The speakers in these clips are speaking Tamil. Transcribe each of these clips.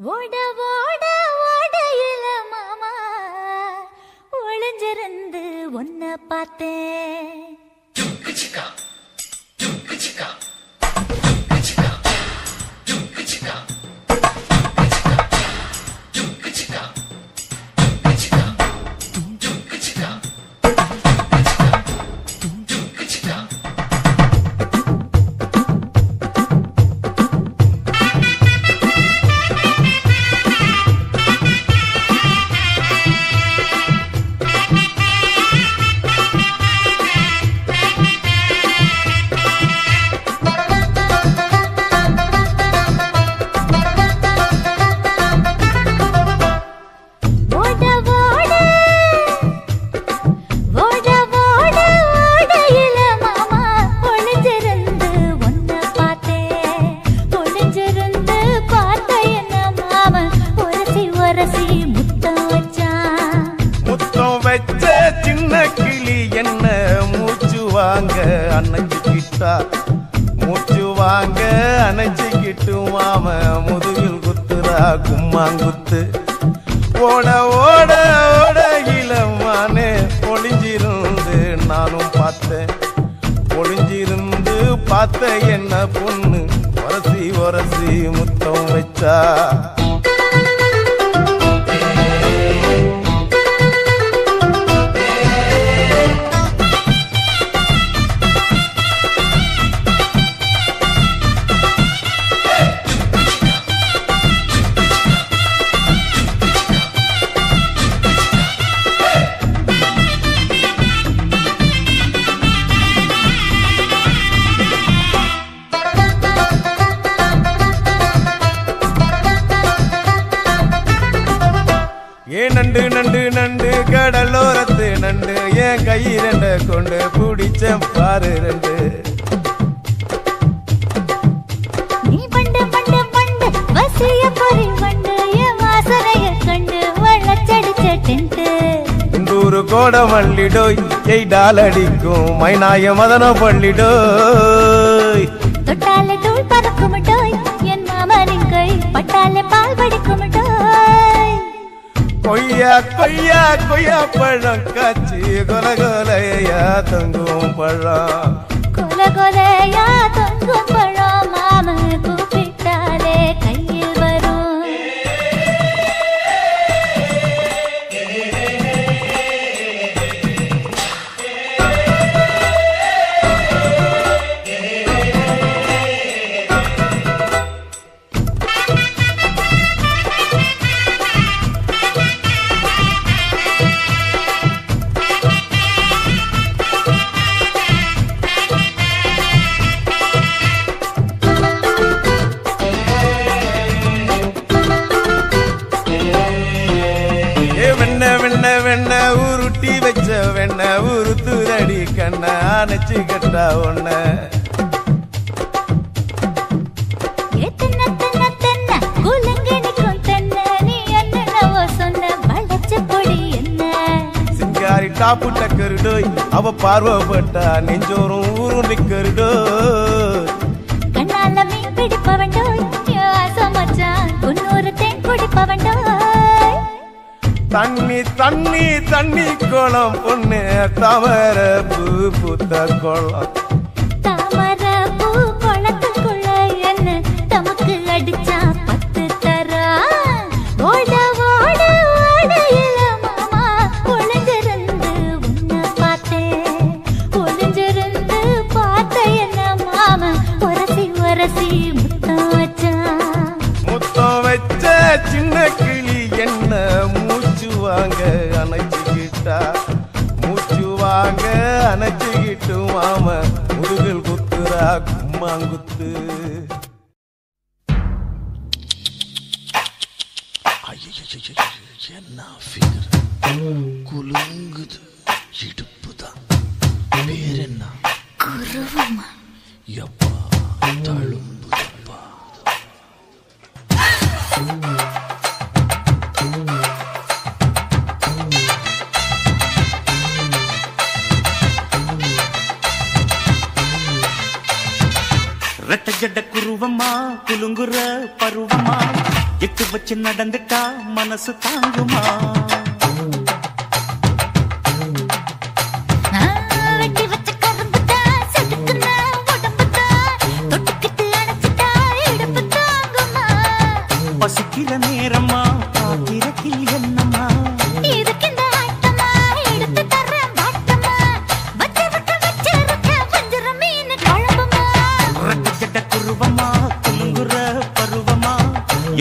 ஓட ஓட ஓடையில மாமா ஒளிஞ்சிருந்து ஒன்ன பார்த்தேன். மூச்சு வாங்க அணைச்சிக்கிட்டு மாம முதுகில் குத்துறா கும்மாங்குத்து. ஓட ஓட ஓட இளமானே ஒளிஞ்சிருந்து நானும் பார்த்தேன். ஒளிஞ்சிருந்து பார்த்த என்ன பொண்ணு உரசி உரசி முத்தம் வச்சா. நண்டு நண்டு நண்டு கடலோரத்து நண்டு என் கை ரெண்ட கொண்டு பிடிச்ச பாரு ரெண்டு. நீ பண்டு பண்டு பண்டு வசிய பொறி பண்டு என் வாசனைய கண்டு வளச்சடிச்ச டென்ட். இந்தூரு கோட மல்லிடோய் எய்டால் அடிக்கும் மைனாய மதன பள்ளிடோய். தொட்டாலே தூள் பறக்குமட்டோய் என் மாமனின் கை பட்டாலே பால் படிக்குமட்டோய். கொய்யா கொய்யா கொய்யா பழம் காய்ச்சி கொல கொலையா தொங்கும் பழம். கொல கொலையா தொங்கும் பழம் மாம கூப்பிட்டாலே கையில் வரும். வெண்ண உருட்டி வச்ச வெண்ண உருத்துதடி கண்ண அணைச்சு கட்டா ஒண்ண. சிங்காரி டாப்பு டக்கருடோய் அவ பார்வப்பட்டா நெஞ்சோறும் ஊரும் நிக்கருடோய். கண்ணால மீன் பிடிப்பவண்டோய் சமச்சான் உன்னொரு தேன் குடிப்பவண்டோய். தண்ணி தண்ணி தண்ணி கோலம் பொண்ணு தாமர பூ பூத்த கோலம். தாமர பூ கோலத்துக்குள்ள என்ன தமக்கு அடிச்சா பத்து தரா. ஓட ஓட ஓடையில மாமா ஒளிஞ்சிருந்து உன்ன பார்த்தேன். ஒளிஞ்சிருந்து பார்த்த என்ன மாமா உரசி உரசி முத்தம் வச்சா. முத்தம் வச்ச சின்ன கிளி என்ன மூச்சு வாங்க அணைச்சிக்கிட்டா. மூச்சு வாங்க அணைச்சிக்கிட்டு மாம முதுகில் குத்துறா கும்மாங்குத்து. என்ன ஃபிகர் குலுங்குது இடுப்புதான். பேர் என்ன? குருவமா. எப்பா தழும்புதப்பா. ரெட்ட ஜட குருவமா குலுங்குற பருவமா எட்டு வச்சு நடந்துட்டா மனசு தாங்குமா? வெட்டி வச்ச கரும்புதான் செதுக்குன உடம்புதான் தொட்டுக்கிட்டு அணைச்சிட்டா இடுப்பு தாங்குமா? பசிக்கிற நேரமா பாத்திரத்தில் என்னம்மா? இதுக்கு இந்த ஆட்டமா எடுத்து தர்றேன் பாட்டமா வச்சிருக்க வஞ்சிர மீன் குழம்புமா? ரெட்டை குருவமா குலுங்குற பருவமா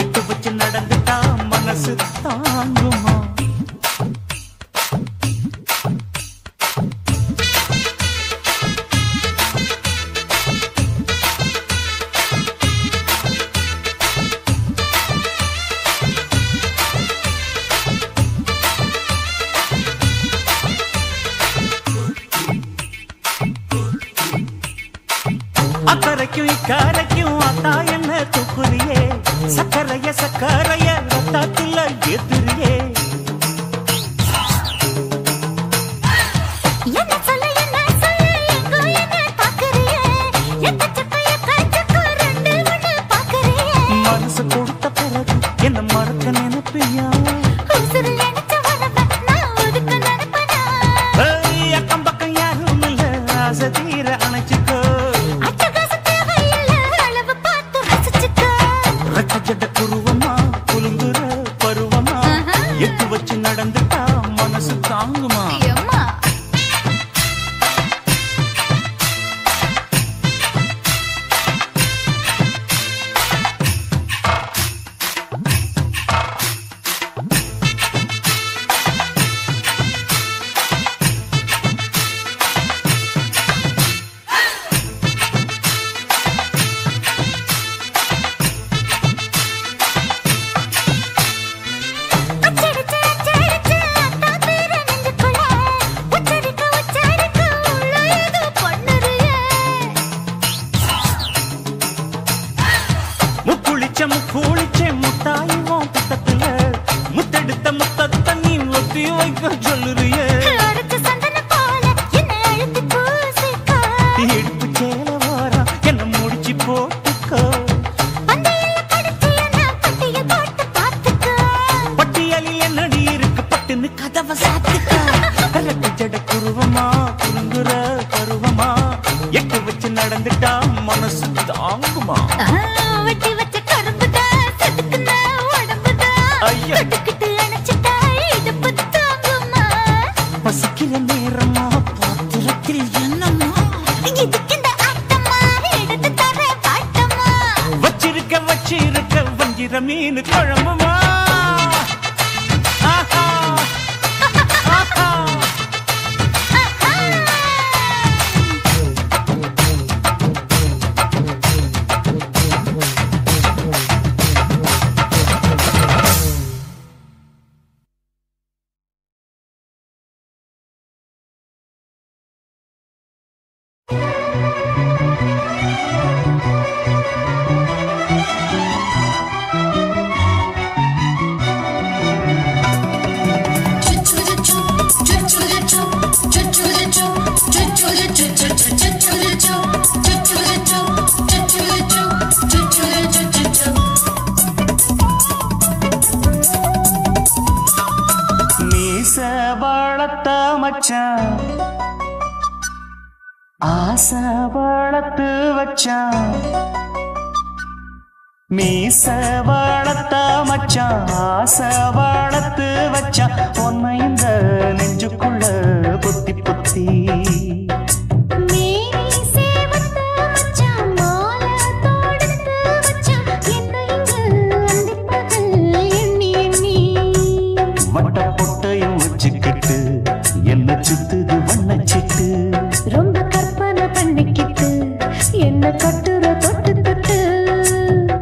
எட்டு வச்சு நடந்துட்டா மனசு தாங்குமா? அக்கறைக்கும் இக்கரைக்கும் அத்தா என்ன தூக்குறியே? சக்கரைய ரத்தாத்துல ஏத்துறியே? என்ன சொல்ல எங்கோ என்ன பாக்குறியே? எக்கச்சக்க ரெண்டு ஒண்ணு பாக்குறியே? மனசு கொடுத்த பிறகு என்ன மறக்க நினைப்பியா? உசுறு நினைச்ச உடம்ப நான் ஒதுக்க நினைப்பனா? அக்கம் பக்கம் யாரும் இல்ல ஆசை தீர அணைச்சிக்கோ. அட்டகாசம் தேவையில்ல அளவு பார்த்து ரசிச்சுக்கோ. ரெட்டை குருவமா குலுங்குற பருவமா எட்டு வச்சு நடந்துட்டா மனசு தாங்குமா? எம்மா அச்சடிச்சு அத்தா பேர நெஞ்சுக்குள்ள உச்சரிக்க உள்ள ஏதோ பண்ணுறியே? முக்குளிச்ச முத்தாயுவோம் பக்கத்துல முத்தெடுத்த முத்தத்தை நீ ஒத்தி வைக்க சொல்லுறியே? அடிச்ச சந்தன போல என்ன அழுத்தி பூசிக்கோ. எடுப்பு சேல வாரம் என்ன முடிச்சு போட்டுக்கோ. பந்தையில படிச்சு என்ன பட்டியல் போட்டு பார்த்துக்கோ. பட்டியலில் என்னடி இருக்கு பட்டுன்னு கதவை சாத்துக்கோ. ரெட்டை ஜட குருவமா குறுங்குற பருவமா எட்டு வச்சு நடந்துட்டா மனசு தாங்குமா? வெட்டி வச்ச கரும்புதான் செதுக்குன உடம்புதான் ஐயா. தொட்டுக்கிட்டு அணைச்சிட்டா இடுப்பு தாங்குமா? பசிக்கிற நேரமா பாத்திரத்தில் என்னம்மா? இதுக்கு இந்த ஆட்டமா எடுத்து தர்றேன் பாட்டமா வச்சிருக்க வஞ்சிர மீன் குழம்புமா? ஆஹா, ஆஹா. மீச வளர்த்த மச்சான் ஆசை வளர்த்து வச்சான். மீச வளர்த்த மச்சான் ஆசை வளர்த்து வச்சான். பொன்னை இந்த நெஞ்சுக்குள்ள பொத்தி பொத்தி வட்ட பொட்டையும் வச்சுக்கிட்டு என்ன சுத்துது வண்ணச்சிட்டு. ரொம்ப கற்பனை பண்ணிக்கிட்டு என்ன கட்டுற தொட்டு தொட்டு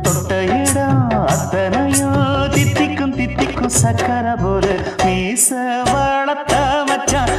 தொட்ட இடம் அத்தனையும் தித்திக்கும் சக்கர போல. மீச வளர்த்த மச்சான்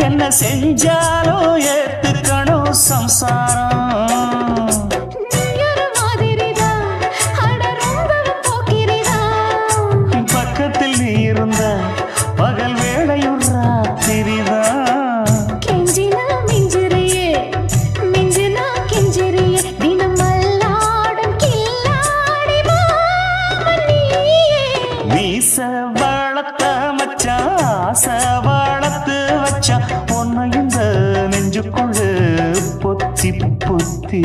என்ன செஞ்சாலும் ஏத்துக்கணும் சம்சாரம் பக்கத்தில் நீ இருந்த பகல் வேளையும் ராத்திரிதான் கெஞ்சினா மிஞ்சிரியே மிஞ்சினா கெஞ்சிரியே தினம் மல்லாடும் கில்லாடி மாமணியே மீச வளர்த்த மச்சான் ஆசை வளர்த்து வச்சான் உன்னை இந்த நெஞ்சுக்குள்ள பொத்தி பொத்தி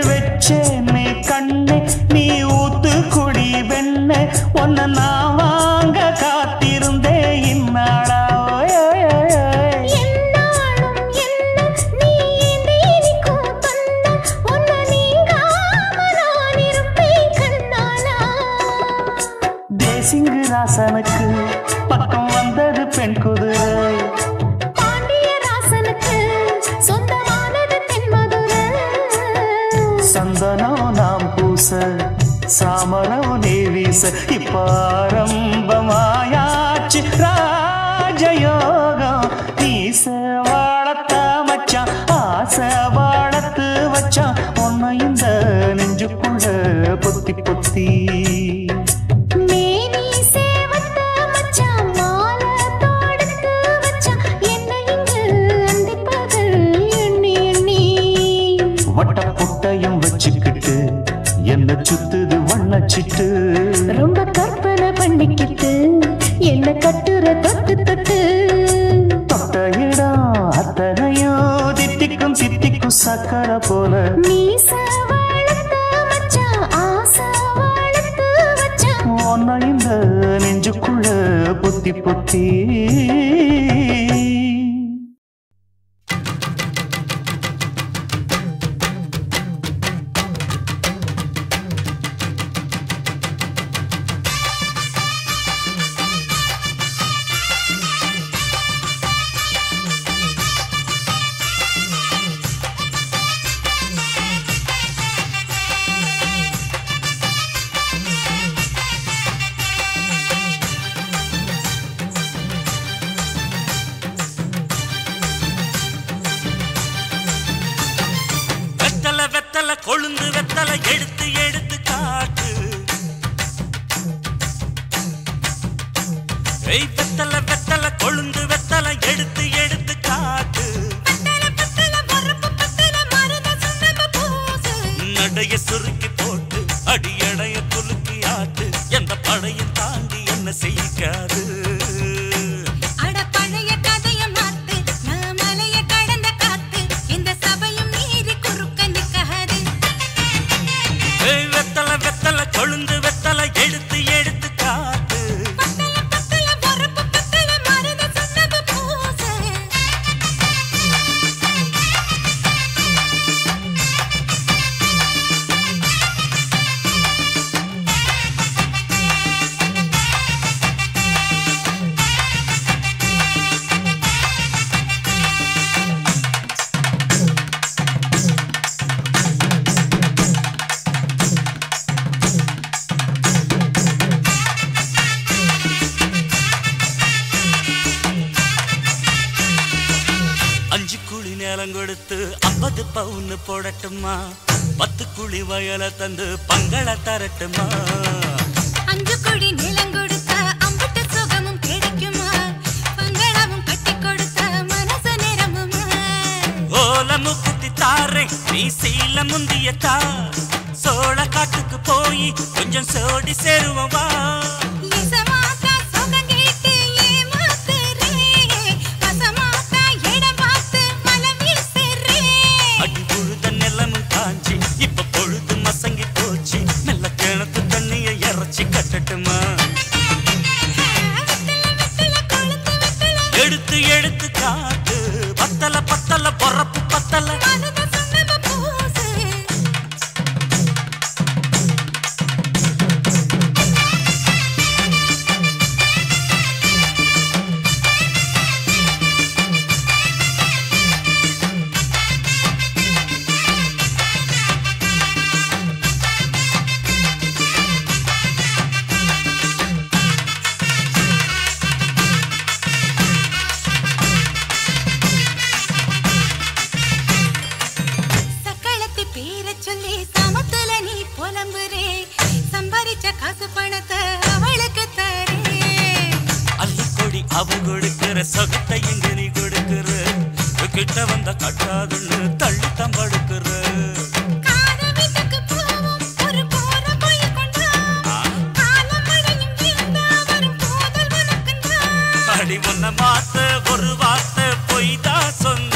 வெச்சேனே கண்ணே நீ ஊத்து குடி வெண்ணே உன்னை நான் வாங்க காத்திருந்தே இந்நாளா என்னாலும் என்ன நீ நீக்கும் தந்த உன்னை நீங்காம நான் இருப்பேன் கண்ணாலா தேசிங்கு ராசனுக்கு பக்கம் வந்தது பெண் குதிரை பாண்டிய ராசனுக்கு சொந்தமானது தென்மதுரை சந்தனம் நாம் பூச சாமரம் நீ வீச இப்ப ஆரம்பமாயாச்சு ராஜயோகம் நீச வாழத்த மச்சான் ஆசை வாழத்து வச்சான் உன்னை இந்த நெஞ்சுக்குள்ள பொத்தி பொத்தி மேனி சேவத்த மச்சான் மாலை தொடுத்து வச்சான் என்னை இங்கு அந்திப்பகல் எண்ணி எண்ணி வட்ட புட்டையும் வச்சுக்கிட்டு என்ன சுத்துது வண்ணச்சிட்டு ரொம்ப கற்பனை பண்ணிக்கிட்டு என்ன கட்டுற தொட்டு தொட்டு தொட்ட இடம் அத்தனையும் தித்திக்கும் தித்திக்கும் சக்கரை போல மீச வளர்த்த மச்சான் ஆசை வளர்த்து வச்சான் உன்னை இந்த நெஞ்சுக்குள்ள பொத்தி பொத்தி கொழுந்து வெத்தலை எடுத்து எடுத்து காட்டு வெத்தலை வெத்தலை கொழுந்து வெத்தலை எடுத்து எடுத்து காட்டு நடைய சுருக்கி போட்டு அடியடைய குலுக்கி ஆட்டு எந்த படையும் தாண்டி என்ன செய்யாது கொழுந்து வெத்தலை எடுத்து எடுத்து காட்டு கொடுத்து 50 பவுன் போடட்டுமா 10 குழி வயல தந்து பங்கள தரட்டுமா 5 குழி நிலம் கொடுத்த அம்புட்டு சுகமும் கிடைக்குமா பங்களவும் கட்டி கொடுத்த மனசு நிரம்புமா ஓல முக்குத்தி தாரே நீ சீல முந்திய தா சோள போய் கொஞ்சம் சோடி சேருவா அடி புழுத நிலமும் காஞ்சி இப்ப பொழுது மசங்கி போச்சு நல்ல கிணத்து தண்ணிய இறச்சி கட்டட்டுமா எடுத்து எடுத்து காட்டு பத்தல பத்தல பொறப்பு பத்தல அவ கொடுக்கிற சொகத்தை இங்க நீ கொடுக்கிற கிட்ட வந்த கட்டாதுன்னு தள்ளி தம்படுக்கிற அடி உன்னை மாத்த ஒரு வார்த்தை பொய் தான் சொன்ன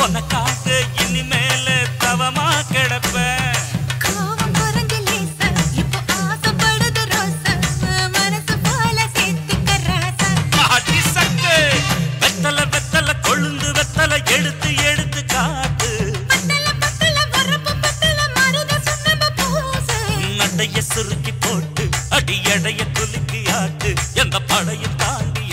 உனக்காக இனிமேல தவமா கிடப்பேன் எடுத்து எடுத்து காட்டு நடைய சுருக்கி போட்டு அடி எடைய குலுக்கி ஆட்டு எந்த படையும் தாண்டி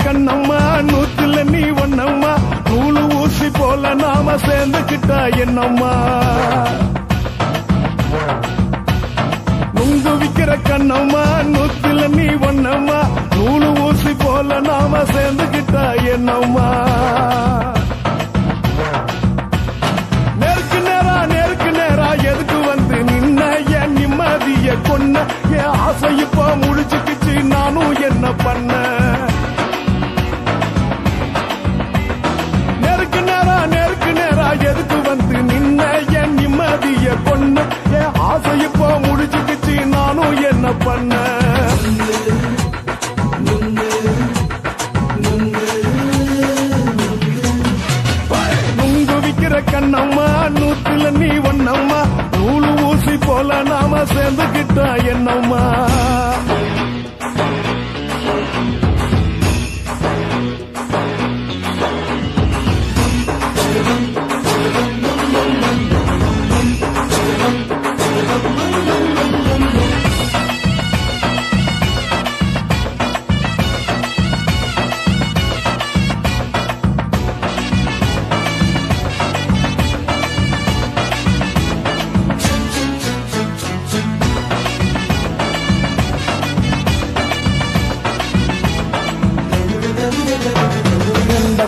கண்ணம்மா நூத்துல நீ ஒன்னம்மா நூலு ஊசி போல நாம சேர்ந்துக்கிட்டா என்னம்மா நுங்கு விக்கிற கண்ணம்மா நூத்துல நீ ஒன்னம்மா நூலு ஊசி போல நாம சேர்ந்துக்கிட்டா என்னம்மா நேருக்கு நேரா எதுக்கு வந்து நின்ன என் நிம்மதிய கொன்ன என் ஆசை இப்ப முடிச்சுக்கிச்சு நானும் என்ன பண்ண எதுக்கு வந்து நின்ன என் நிம்மதிய கொன்ன என் ஆசை இப்போ முடிச்சுக்கிச்சு நானும் என்ன பண்ண நுங்கு விக்கிற கண்ணம்மா நூத்துல நீ ஒன்னம்மா நூலு ஊசி போல நாம சேர்ந்துக்கிட்டா என்னம்மா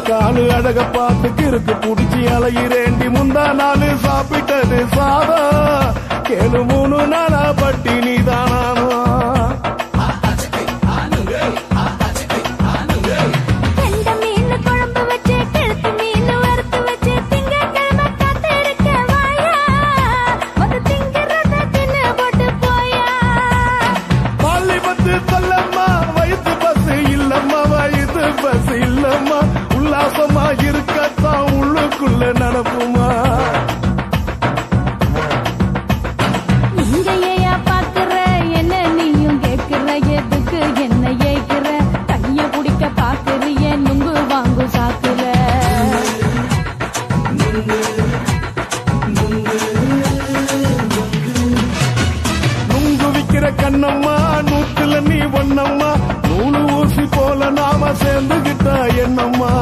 காலு அழக பார்த்து கிறுக்கு புடிச்சி அலையிறேண்டி முந்தா நாலு சாப்பிட்டது சாதம் கேளு 3 நாளா பட்டினி தானானோ உல்லாசமா இருக்கத்தான் உள்ளுக்குள்ள நடப்புமா இங்கேயா பாக்குற என்ன நீயும் கேட்கிற எதுக்கு என்ன ஏய்க்கிற கைய குடிக்க பாக்குறிய நுங்கு வாங்கு சாக்குற நுங்கு விக்கிற கண்ணம்மா நூத்துல நீ ஒன்னம்மா நூலு ஊசி போல நாம சேர்ந்துகிட்டா என்னம்மா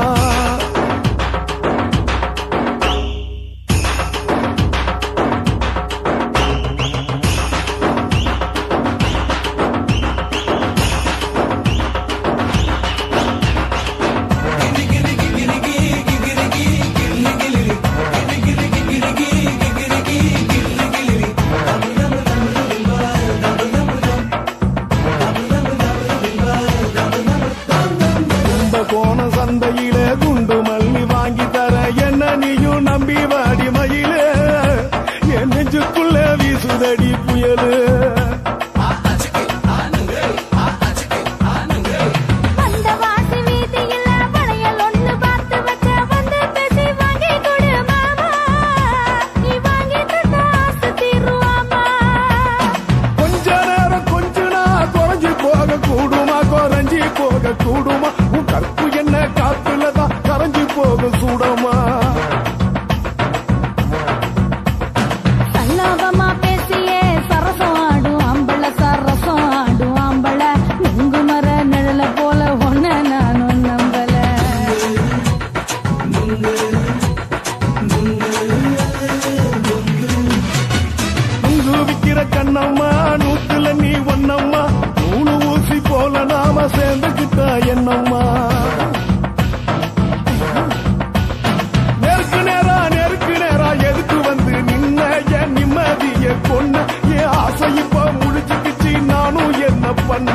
விக்கிற கண்ணம்மா நூத்துல நீ ஒன்னம்மா நூலு ஊசி போல நாம சேர்ந்துகிட்ட என்னம்மா நெருக்கு நேரா எதுக்கு வந்து நின்ன என் நிம்மதிய கொன்ன என் ஆசை இப்ப முடிச்சுக்கிச்சு நானும் என்ன பண்ண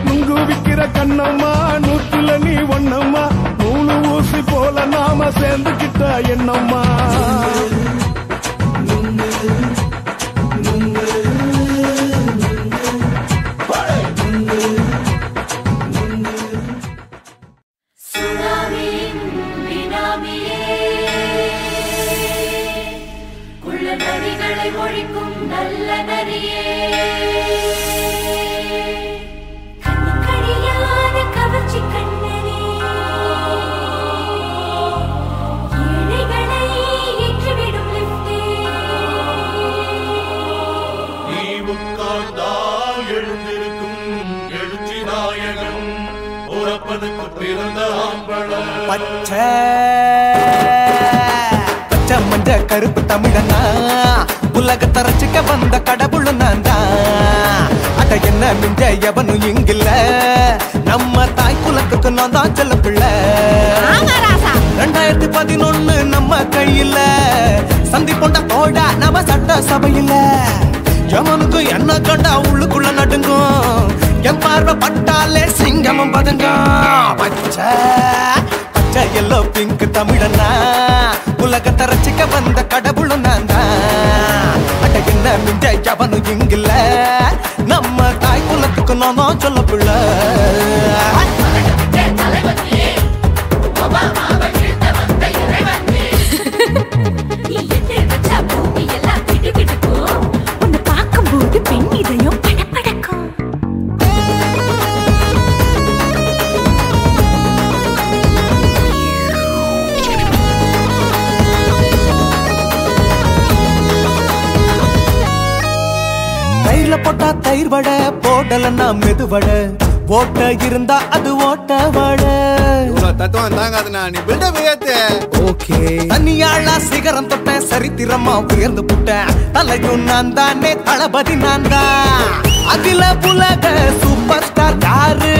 நுங்கு விக்கிற கண்ணம்மா நூத்துல நீ ஒன்னம்மா நூலு ஊசி போல நாம சேர்ந்துகிட்ட என்னம்மா ஒழிக்கும் நல்ல நரியே கண்ணிக்கடியான கவர்ச்சி கண்ணனே ஏழைகளை ஏற்றிவிடும் லிப்டே நீ உட்கார்ந்தால் எழுந்திருக்கும் எழுச்சி நாயகன் உறப்பதுக்கு பிறந்த ஆம்பளம் பச்சை மஞ்ச கருப்பு தமிழனா உலகத்தை ரசிக்க வந்த கடவுள் நான் தான் அட என்ன மிஞ்ச எவனும் இங்கில்ல நம்ம தாய் குலத்துக்கு நான் தான் செல்ல பிள்ளை 2011 நம்ம கையில சந்திப்பொண்ட தோடா நம்ம சட்ட சபையில எவனுக்கு என்ன கண்டா உள்ளுக்குள்ள நடுங்கும் என் பார்வை பட்டாலே சிங்கமும் பதுங்கும் பச்சை எல்லோ பிங்க் தமிழனா உலகத்தை ரசிக்க வந்த கடவுள் நான் தான் அட என்ன மிஞ்ச எவனும் இங்கில்ல நம்ம தாய் குலத்துக்கு நான் சொல்ல பிள்ளை உன்னை பார்க்கும்போது பெண் இதயம் படபடக்கும் தயிர்ல போட்டா தயிர் வடை போடலன்னா மெதுவடை ஓட்ட இருந்தா அது ஓட்ட வடை தத்துவம் தாங்காதுண்ணா நீ பில்டப் ஏத்து ஓகே தனியாளா சிகரம் தொட்டேன் சரித்திரமா உயர்ந்து புட்டேன் தலையும் நான் தானே தளபதி நான் தான் அகில உலக சூப்பர் ஸ்டார் யாரு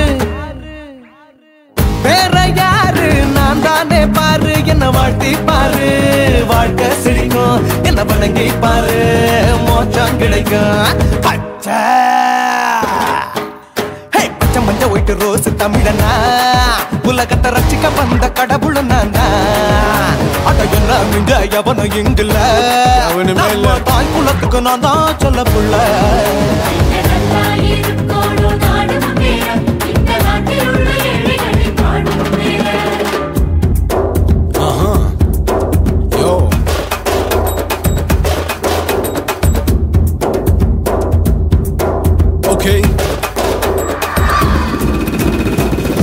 வேற யாரு நான் தானே பாரு என்ன வாழ்த்தி பாரு வாழ்க்கை சிரிக்கும் என்ன வணங்கி பாரு மோச்சம் கிடைக்கும் பச்சை பச்சை மஞ்ச ஒயிட்டு ரோஸ் தமிழனா உலகத்தை ரசிக்க வந்த கடவுள் நான் தான் அட என்ன மிஞ்ச எவனும் இங்கில்ல நம்ம தாய் குலத்துக்கு நான் தான் சொல்ல புள்ள Okay.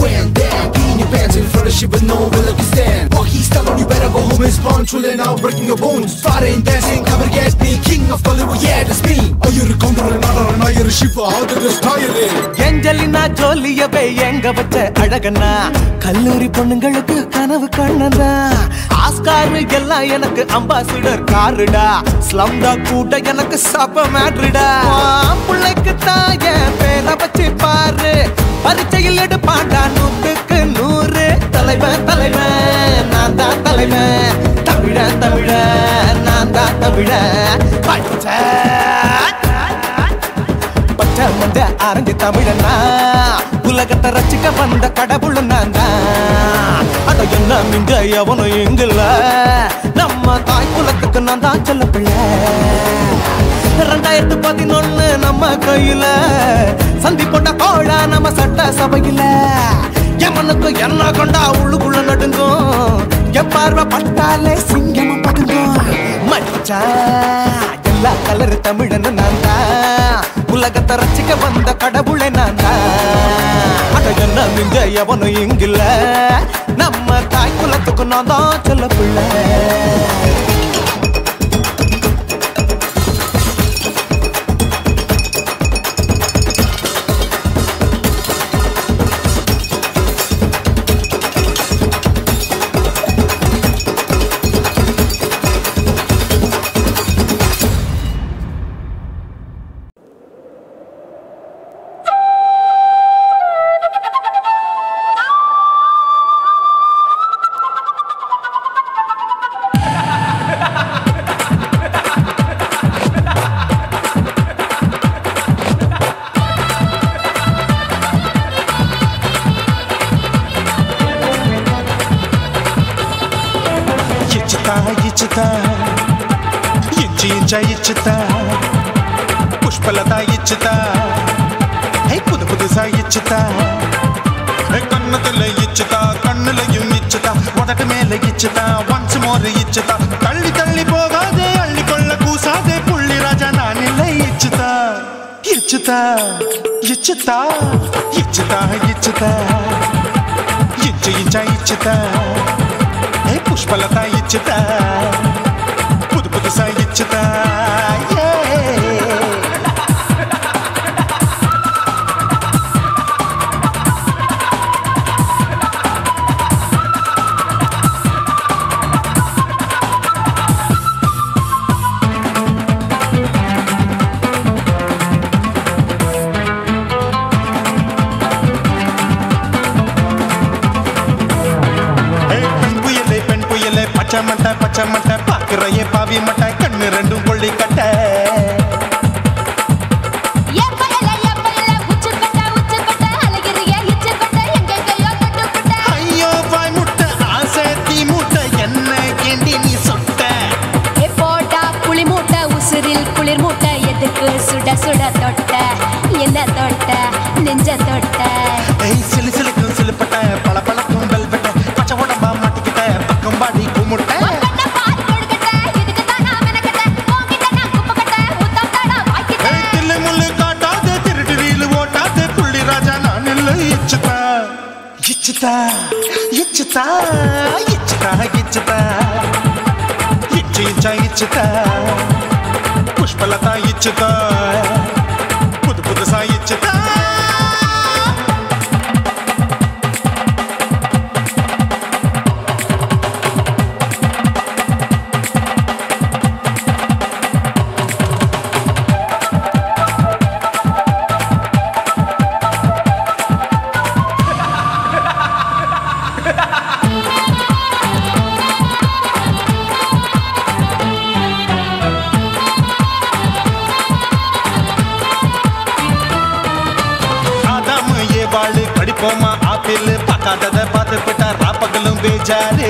When that in your pants in front of shit with no will you stand. Walk he's telling you better go home and spawn chilling out breaking your bones. Fighting dancing cover get me king of Bollywood yeah that's me. Oh you're a counter and you're a shiva how did this tire Angelina ஜோலியவே எங்க வச்ச அழகனா கல்லூரி பொண்ணுங்களுக்கு கனவு கண்ணனா ஆஸ்கார் எல்லாம் எனக்கு அம்பாசிடர் காருடா ஸ்லம்டா கூட எனக்கு சப்ப மேட்ருடா பிள்ளைக்கு தாய பேரை வச்சு பாரு பரீட்சையில் எடுப்பாண்டா 100க்கு 100 தலைவன் தலைவன் நான் தான் தலைவன் தமிழன் தமிழன் நான் தான் தமிழன் பச்சை பச்சை மஞ்ச ஆரஞ்சு தமிழனா உலகத்தை ரசிக்க வந்த கடவுள் நான் தான் அட என்ன மிஞ்ச எவனும் இங்கில்ல நம்ம தாய் குலத்துக்கு நான் தான் சொல்ல பிள்ளை 2011 நம்ம கையில சந்திப்பொண்ட தோழா நம்ம சட்ட சபையில எவனுக்கு என்ன கொண்டா உள்ளுக்குள்ள நடுங்கும் என் பார்வை பட்டாலே சிங்கமும் பதுங்கும் மச்சா எல்லா கலர் தமிழன் நான் தான் உலகத்தை ரசிக்க வந்த கடவுளை நான் தான் அட என்ன மிஞ்ச எவனும் இங்கில்ல நம்ம தாய் குலத்துக்கு நான் தான் சொல்ல பிள்ளை ఇచ్చుతా ఇంచి ఇంచ ఇచ్చుతా పుష్పలత ఇచ్చుతా புது புதுசா இச்சுதா கண்ணத்துல இச்சுதா கண்ணுலையும் இச்சுதா உதட்டு மேல இச்சுதா ஒன்ஸ் மோர் இச்சுதா தள்ளி தள்ளி போகாதே அள்ளி கொள்ள கூசாதே புள்ளி ராஜா நான் இல்லை இச்சுதா இச்சுதா இச்சுதா இச்சுதா இச்சுதா இச்சு இச்சா இச்சுதா புஷ்பலதா இச்சுதா புது புதுசா இச்சுதா பச்சை மட்டை பாக்குறையே பாவி மட்டை கண்ணு ரெண்டும் கொள்ளி கட்ட ஐயோ பாய் முட்டை ஆசை தீ முட்டை என்ன கேண்டி நீ சொட்ட போட்டா புளி மூட்டை உசுரில் குளிர் மூட்டை எதுக்கு சுட சுட தொட்ட என்ன தொட்ட நெஞ்ச தொட்ட சிலு சிலுக்கும் சிலுப்பட்ட பல பழக்கும் வெல்வெட்ட பச்சை உடம்பா மாட்டிக்கிட்ட பக்கம் பாடி குமுட்ட இச்சுதா இச்சுதா இச்சுதா இச்சுதா இச்சு இச்சா இச்சுதா புஷ்பலதா இச்சுதா புது புதுசா இச்சுதா படிப்போமா ஆப்பிள் பார்க்காதத பார்த்து போட்டா ராப்பகலும் பேஜாரு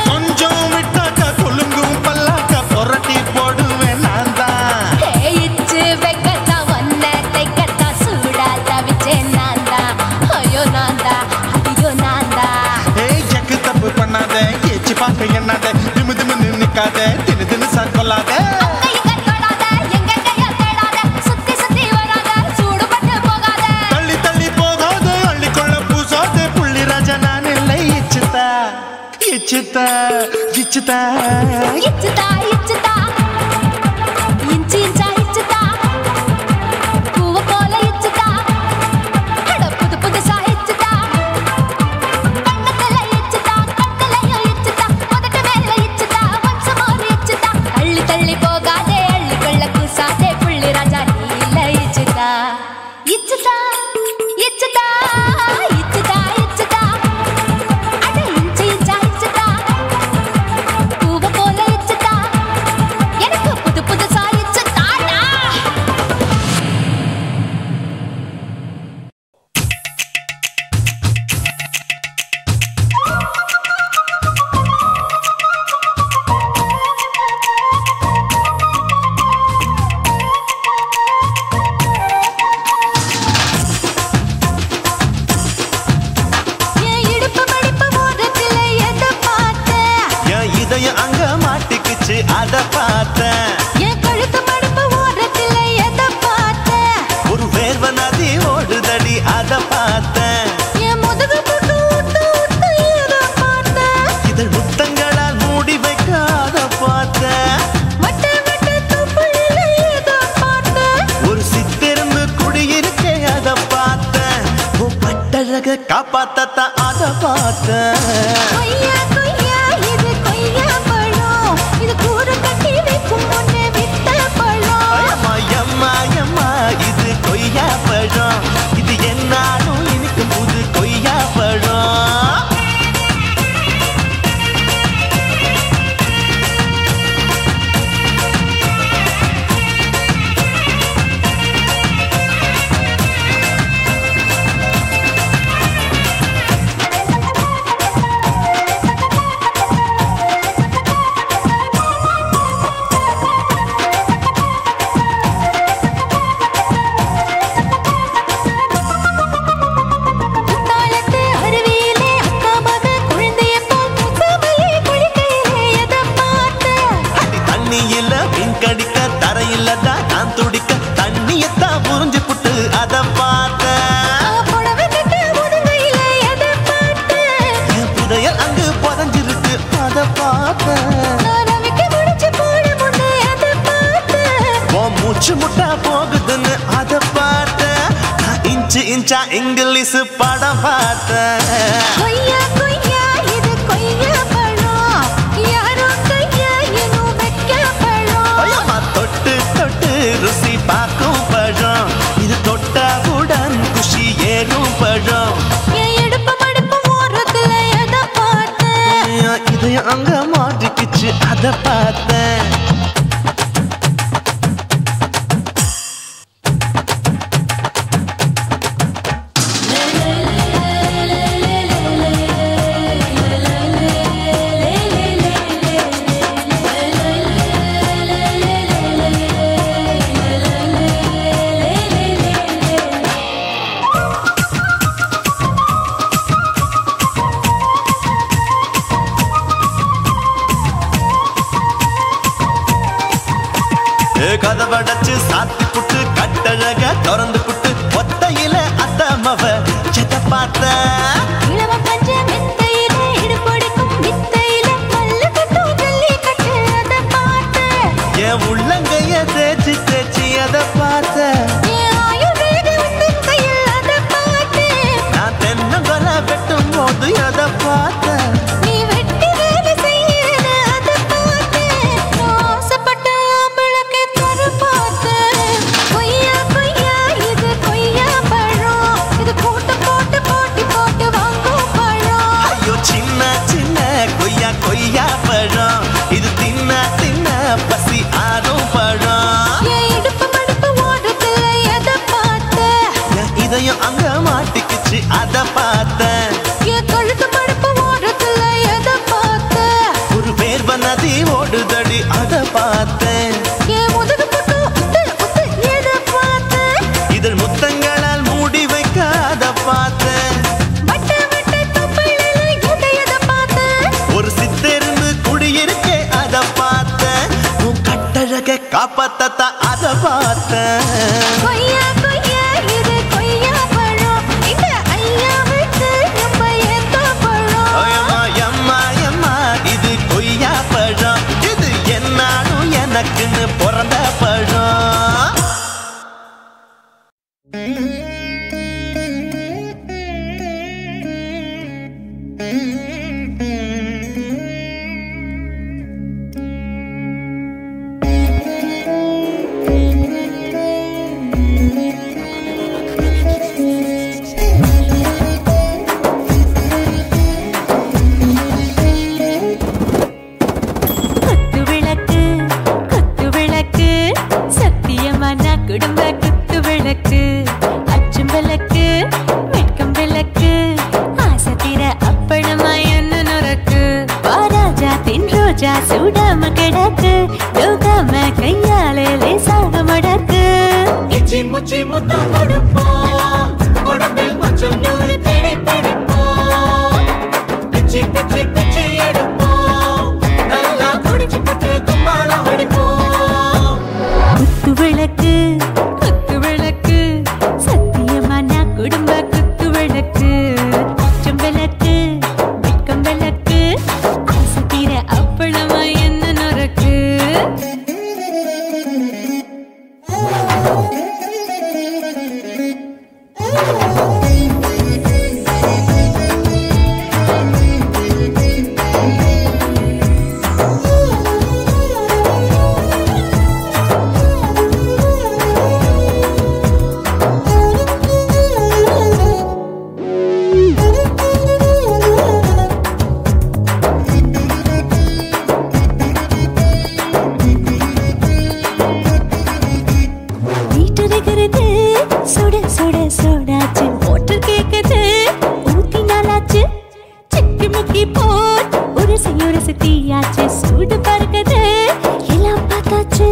கொஞ்சம் விட்டாக்க கொலுங்கும் பல்லாக்க புரட்டி போடுவேன் நான் தான் இச்சு வைக்கத்தா ஒன்ன தைக்கத்தா சூடா தவிச்சேன் நான் தான் ஐயோ நான் தான் ஐயோ நான் தான் எக்கு தப்பு பண்ணாத ஏச்சு பார்க்க எண்ணாத திமு திமுன்னு நிக்காத தினு தினு கொள்ளாத தள்ளி தள்ளி போகாத அள்ளி கொள்ள பூசாத புள்ளி ராஜா நான் இல்லை இச்சுதா இச்சுதா இச்சுதா இச்சுதா இச்சுதா இன்ச்சு இன்ச்சா இச்சுதா பூவ போல இச்சுதா புது புதுசா இச்சுதா கண்ணத்துல இச்சுதா கண்ணுலயும் இச்சுதா உதட்டு மேல இச்சுதா ஒன்ஸ் மோர் இச்சுதா தள்ளி தள்ளி போகாதே அள்ளி கொள்ள கூசாதே புள்ளி ராஜா நீ இல்ல இச்சுதா இச்சுதா இச்சுதா இச்சுதா இச்சுதா அட இன்ச்சு இன்ச்சா இச்சுதா பூவ போல இச்சுதா எனக்கு புது புதுசா இச்சுதாடா என் இடுப்பு மடிப்பு ஓரத்துல எதை பார்த்தேன் என் இதயம் அங்க மாட்டிக்குச்சு அத பார்த்தேன் என் கழுத்து மடிப்பு ஓரத்துல எதை பார்த்தேன் ஒரு வேர்வ நதி ஓடுதடி அத பார்த்தேன் என் முதுகு புட்டு விட்டு விட்டு எதை பார்த்தேன் இதழ் முத்தங்களால் மூடி வைக்க அத பார்த்தேன் வட்ட வட்ட துப்புல எதை பார்த்தேன் ஒரு சித்திருந்து குடியிருக்கே அத பார்த்தேன் உன் பட்டழக காப்பாத்தத்தான் அத பார்த்தேன் கொய்யா கொய்யா இது கொய்யா பழம் இது கூற கட்டி வைக்கும் முன்னே விட்ட பழம் அம்மா அம்மா அம்மா இது கொய்யா பழம் இது என்னாலும் இனிக்கும் புது கொய்யா பழம் மூச்சு முட்டா போகுதுன்னு அத பார்த்தேன். நான் இன்ச்சு இன்ச்சா இங்கிலீஷ் படம் பார்த்தேன். கொய்யா கொய்யா இது கொய்யா பழம், யாரோ கையா இன்னும் வைக்க பழம். தொட்டு தொட்டு ருசி பார்க்கும் பழம், இது தொட்டாவுடன் குஷி ஏறும் பழம். என் இடுப்பு மடுப்பு ஓரத்துல எதை பார்த்தேன், இதயம் அங்க மாட்டிக்கிச்சு அத பார்த்தேன். கதவடைச்சு சாத்தி புட்டு கட்டழக திறந்து புட்டு ஒத்தையில அத்தமவ செத்த பார்த்த. இளவ பஞ்ச மெத்தையில இடுப்படிக்கும் வித்தையில மல்லு கட்டும் ஜல்லி கட்டு அத பார்த்தேன். என் உள்ளங்கைய தேய்ச்சி தேய்ச்சி அத பார்த்த. என் ஆயுர்வேத உந்தன் கையில் அத பார்த்தேன். நான் தென்னங்கொலை வெட்டும் போது அத பார்த்த. நீ வெட்டி வேலை செய்யற அத பார்த்தேன். ஆசைப்பட்ட ஆம்பளுக்கு தர பார்த்தேன். கொய்யா கொய்யா இது கொய்யா பழம், இது போட்டு போட்டு போட்டி போட்டு வாங்கும் பழம். ஐயோ சின்ன சின்ன கொய்யா கொய்யா பழம், இது தின்ன தின்ன பசி ஆறும் பழம். என் இடுப்பு மடுப்பு ஓரத்துல எதை பார்த்தேன், என் இதயம் அங்க மாட்டிக்கிச்சு அத பார்த்தேன். என் கழுத்து மடுப்பு ஓரத்துல எதை பார்த்தேன், ஒரு வேர்வ நதி ஓடுதடி அத பார்த்தேன். என் முதுகு புட்டு உத்து உத்து எதை பார்த்தேன், இதழ் முத்தங்களால் மூடி வைக்க அத பார்த்தேன். வட்ட வட்ட தொப்பையில எதை பார்த்தேன், ஒரு சித்தெரும்பு குடியிருக்கே அத பார்த்தேன். உன் கட்டழக காப்பாத்தத்தா அத பார்த்தேன். கொய்யா கொய்யா இது கொய்யா பழம், இந்த ஐயா விட்டு நம்ம எந்த பழம். அம்மா எம்மா எம்மா இது கொய்யா பழம், இது என்னாலும் எனக்குன்னு பிறந்த பழம். குத்து விளக்கு சத்தியமான குடும்ப குத்து விளக்கு, அச்சும் விளக்கு வெட்கம் விளக்கு, ஆசை தீர அப்பளமா என்ன நுறக்கு. வாராஜா தின் ரோஜா சூடாம கிடக்கு, யோகாம கையாலே லேசாக மடக்கு. இச்சி முச்சி முத்தம் கொடுப்போம், உடம்பில் கொஞ்சம் நூறு தேடி பிடிப்போம். பிச்சி பிச்சி பிச்சி எடுப்போம், நல்லா குடிச்சு புட்டு கும்பாலம் அடிப்போம். குத்து விளக்கு சத்தியமான குடும்ப குத்து விளக்கு, அச்சும் விளக்கு வெட்கம் விளக்கு, ஆசை தீர அப்பளமா என்ன நுறக்கு. வீட்டிருக்கிறது சுட சுட சுடாச்சு, மோட்டர் கேக்குது ஊத்தி நாளாச்சு, சிக்கி முக்கி போர் உரசி தீயாச்சு, சூடு பறக்குது எல்லாம் பார்த்தாச்சு.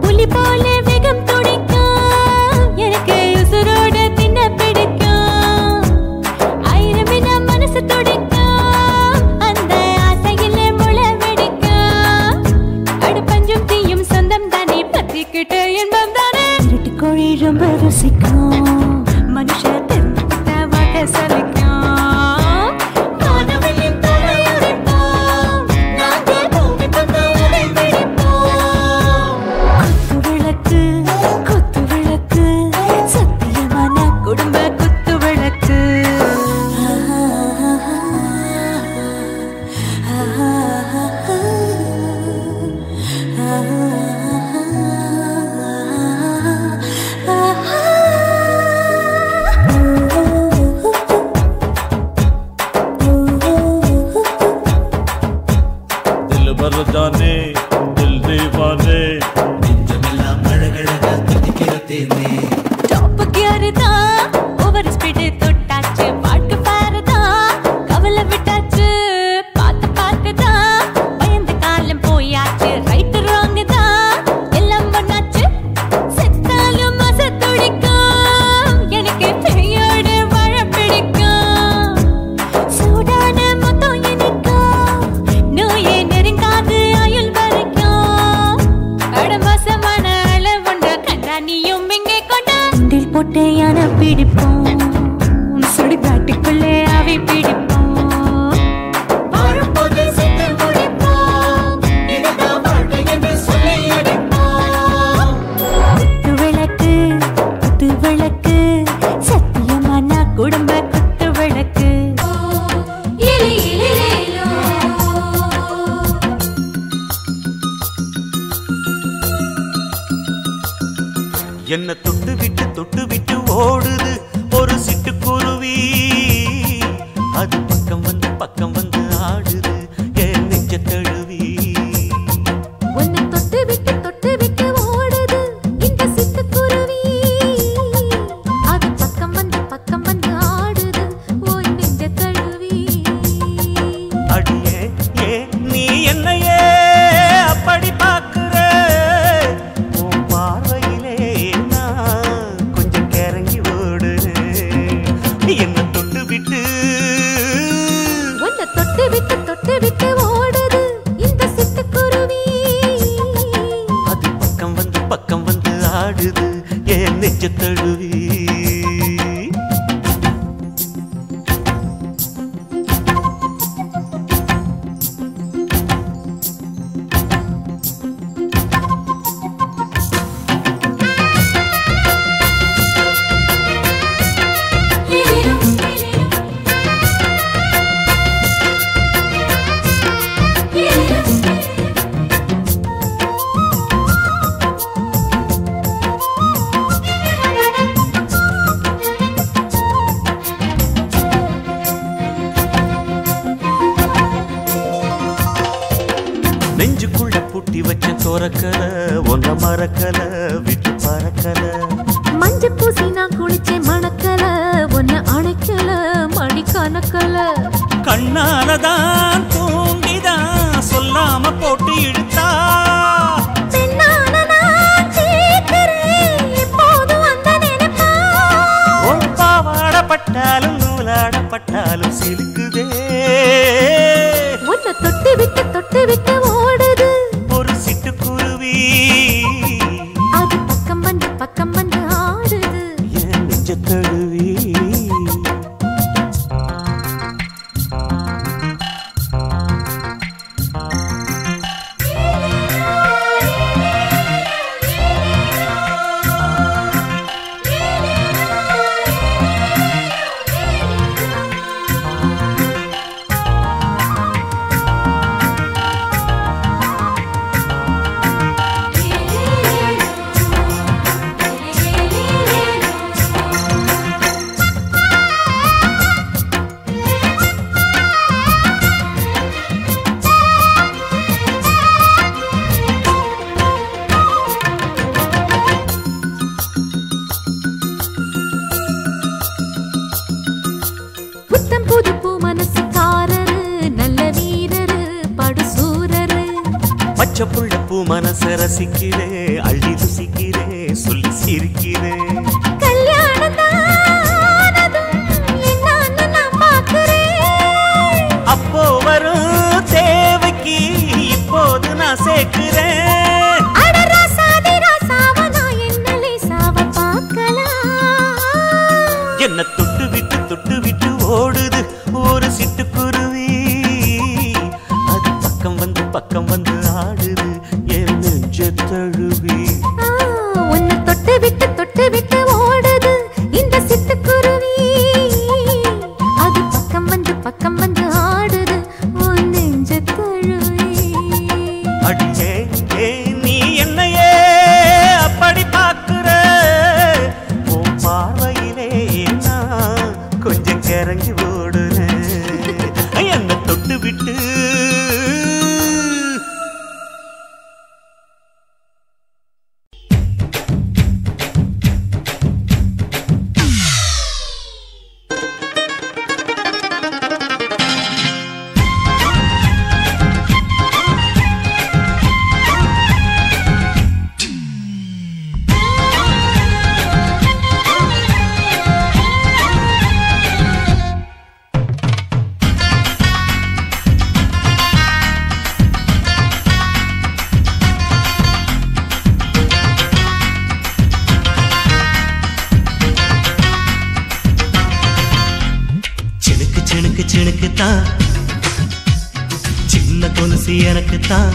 புலி போல வேகம் துடிக்கும், எனக்கு உசுரோட தின்ன பிடிக்கும். ஆயிரம் வினா மனசு துடிக்கும், அந்த ஆசையிலே முளை வெடிக்கும். அடுப்பஞ்சும் தீயும் சொந்தம் தானே, பத்திக்கிட்ட இன்பம் தானே. இருட்டு கோழி ரொம்ப ருசிக்கும், மனுஷ தெரிஞ்சுக்கிட்ட வாட்ட சலிக்கும். வானவெளியின் தலையுடைப்போம், நாங்கள் பூமி பந்த உடை வெடிப்போம். குத்து பிடிப்போம் சுடுகாட்டுக்குள்ளே அவி பிடிப்போம் வரும்போது சிட்டு முடிப்போம் இதுதான் வாழ்க்கை என்று சொல்லி அடிப்போம் குத்து விளக்கு சத்தியமான குடும்ப குத்து விளக்கு என்ன தொட்டு விட்டு ஓடுது ஒரு சிட்டுக்குருவி அது பக்கம் வந்து ஆடுது என் நெஞ்ச தழுவி உன்னை தொட்டு விட்டு ஓடுது இந்த சிட்டுக்குருவி அது பக்கம் வந்து ஆடுது உன் நெஞ்ச தழுவி அடியே ஏ நீ என்னையே அப்படி பார்க்கிற உன் பார்வையிலே நான் கொஞ்சம் கிறங்கி ஓடுறேன் என்ன தொட்டு விட்டு உன்னை தொட்டு விட்டு ஓடுது இந்த சிட்டுக்குருவி அது பக்கம் வந்து ஆடுது என் நெஞ்ச தழுவி நெஞ்சுக்குள்ள பூட்டி வச்ச தோரக்கல ஒன்ன மறக்கல விட்டு பறக்கல மஞ்ச பூசி நான் குளிச்சேன் மணக்கல ஒன்ன அணைக்கல மணி கணக்கல கண்ணாலதான் தூங்கிதான் சொல்லாம போட்டு இழுத்தா பெண்ணான நான் கேட்கிறேன் எப்போதும் அந்த நினைப்பா பாவாடப்பட்டாலும் நூலாடப்பட்டாலும் சிலுக்குதே உன்னை தொட்டு விட்டு ஓடுது ஒரு சிட்டுக்குருவி அது பக்கம் வந்து ஆடுது என் நெஞ்ச தழுவி புத்தம் புது பூ மனசுக்காரரு நல்ல வீரரு படுசூரரு பச்சை புள்ள பூ மனச ரசிக்கிறே அள்ளி ருசிக்கிறே சொல்லி சிரிக்கிறே கல்யாணம் தானதும் என்னன்னு நான் பார்க்கிறேன் அப்போ வரும் தேவைக்கு இப்போது நான் சேர்க்கிறேன் அட ராசாதி ராசாவ நான் என்ன லேசாவ பார்க்கலாம் என்ன தொட்டு விட்டு ஓடுது ஒரு சிட்டுக்குருவி அது பக்கம் வந்து ஆடுது என் நெஞ்ச தழுவி தான், சின்ன கொலுசு எனக்கு தான்.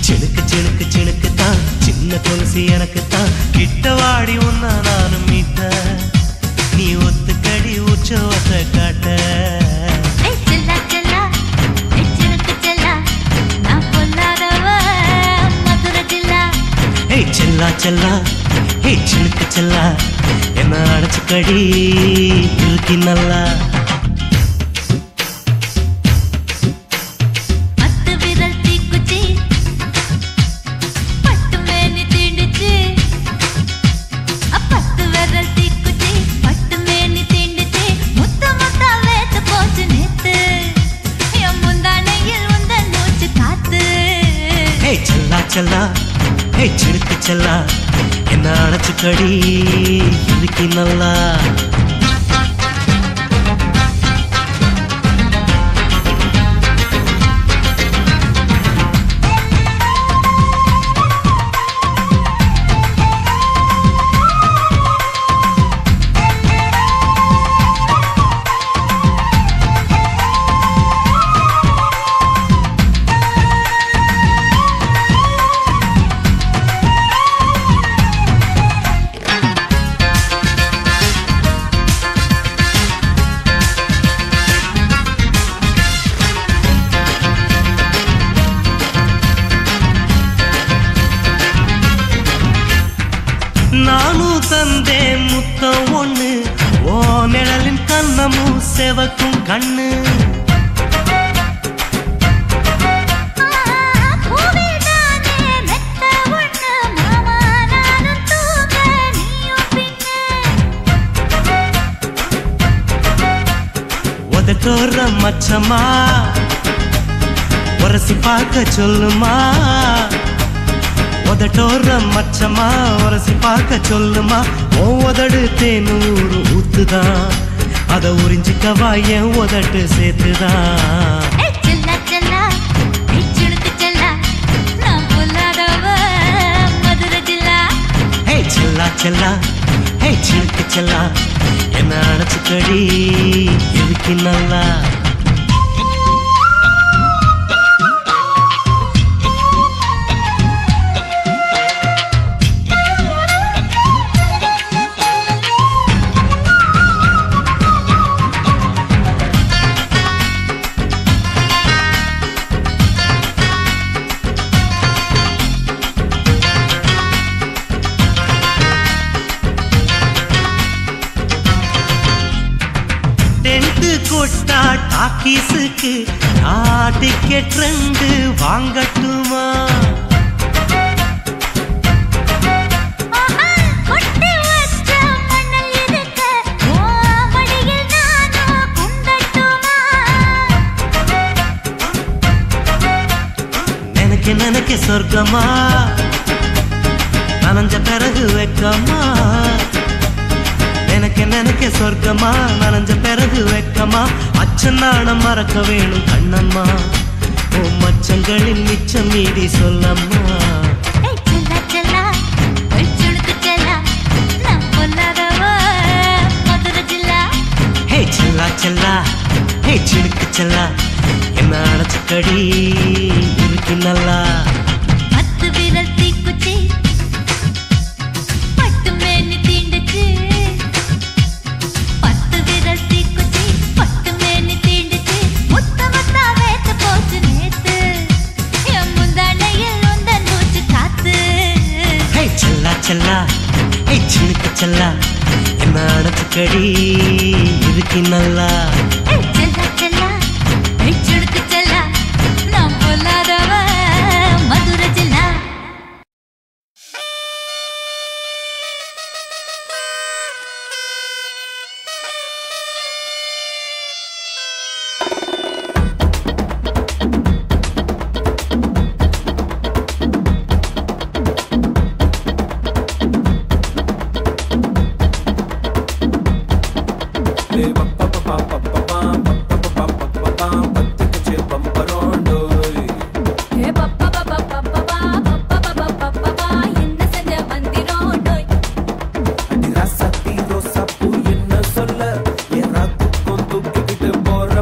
சினுக்கு சினுக்கு சினுக்கு தான், சின்ன கொலுசு எனக்கு தான். கிட்ட வாடி உன்னா நானும் மீட்ட, நீ ஒத்துக்கடி உற்சவத்தை காட்ட. செல்லா செல்லா ஹே சிலுக்கு செல்லா, என்ன அடைச்சுக்கடி இருக்கு நல்லா. செல்லா ஹே சிலுக்கு செல்லா, என்ன அடைச்சுக்கடி இருக்கு நல்லா. நானும் தந்தே முத்தம் ஒண்ணு, ஓ நிழலின் கண்ணமும் செவக்கும் கண்ணு. உதட்டோர மச்சமா உரசி பார்க்க சொல்லுமா, உதட்டோர மச்சமா உரசி பார்க்க சொல்லுமா. உதடு தேனூறு ஊத்துதான், அத உறிஞ்சிக்கவா என் உதட்டு சேர்த்துதான். செல்லா செல்லா ஹே சிலுக்கு செல்லா, என்ன அடைச்சுக்கடி இருக்கு நல்லா. கொட்டா டாக்கீஸுக்கு டிக்கெட் 2 வாங்கட்டுமா? நினைக்க நினைக்க சொர்க்கமா, நனைஞ்ச பிறகு வெக்கமா. எனக்கு நினைக்க சொர்க்கமா, நனைஞ்ச பிறகு வெக்கமா. அச்சம் நாணம் மறக்க வேணும் கண்ணம்மா, ஓ மச்சங்களின் மிச்சம் மீதி சொல்லம்மா. ஹே செல்லா செல்லா ஹே சிலுக்கு செல்லா, என்ன அடைச்சுக்கடி இருக்கு நல்லா. செல்லா ஹே சிலுக்கு செல்லா, என்ன அடைச்சுக்கடி இருக்கு நல்லா. Por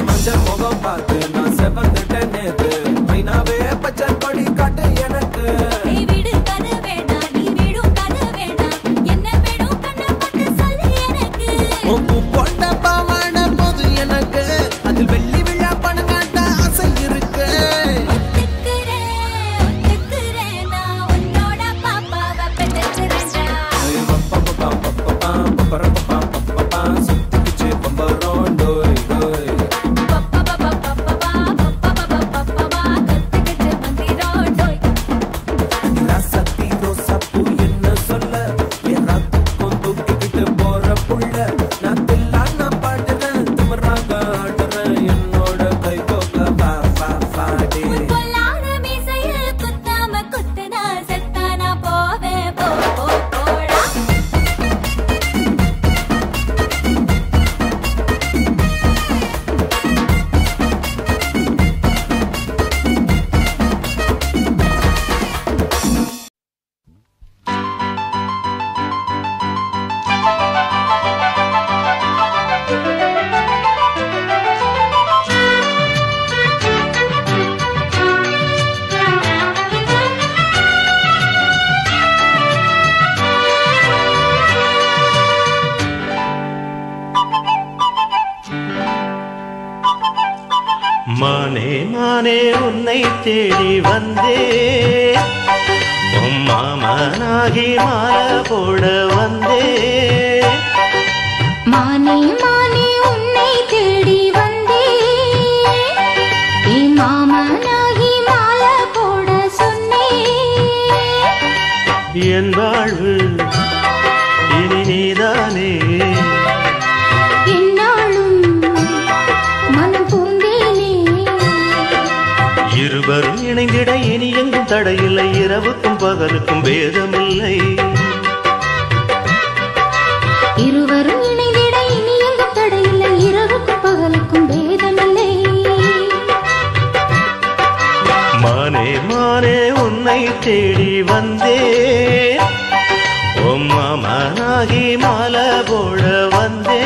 மஞ்சள் முகம் பார்த்து நான் செவந்துட்டேன் நேத்து மைனாவே பச்சை கொடி காட்டு எனக்கு வீடு கதை வேண்டாம் நீ வீடும் கதை வேண்டாம் என்ன வேணும் கண்ணை பார்த்து சொல்லு எனக்கு உப்பு போட்ட பாவாட போது எனக்கு அதில் வெள்ளி விழா பணங்காட்ட ஆசை இருக்கு ஒத்துக்கிறேன் நான் உன்னோட பாப்பாவை பெற்றுறேன்டா சுத்திச்சு பம்பரோம் டோய் டோய் சத்தி ரோசப்பு என்ன சொல்ல எல்லாத்துக்கும் தூக்கிக்கிட்டு போற புள்ள நான் தில்லான பாடுறேன் திமிராக ஆடுறேன் என்னோட கை கோக்க பா பா பாடி பொல்லாத மீசையில் குத்தாம குத்துனா செத்தானா போவேன் போடா மானே மானே உன்னை தேடி வந்தே மாமனாகி மாலை போட வந்தே மானே மானே உன்னை தேடி வந்தே மாமனாகி மாலை போட சொன்னே என் வாழ்வு இனி நீதானே என்னாலும் மனம் பூந்தேனே இருவரும் இணைந்திட இனி எங்கும் தடையில்லை இரவுக்கும் பகலுக்கும் பேதமில்லை இருவரும் இணைந்திட இனி எங்கும் தடையில்லை இரவுக்கும் பகலுக்கும் பேதமில்லை மானே மானே உன்னை தேடி வந்தே மாமனாகி மாலை போட வந்தே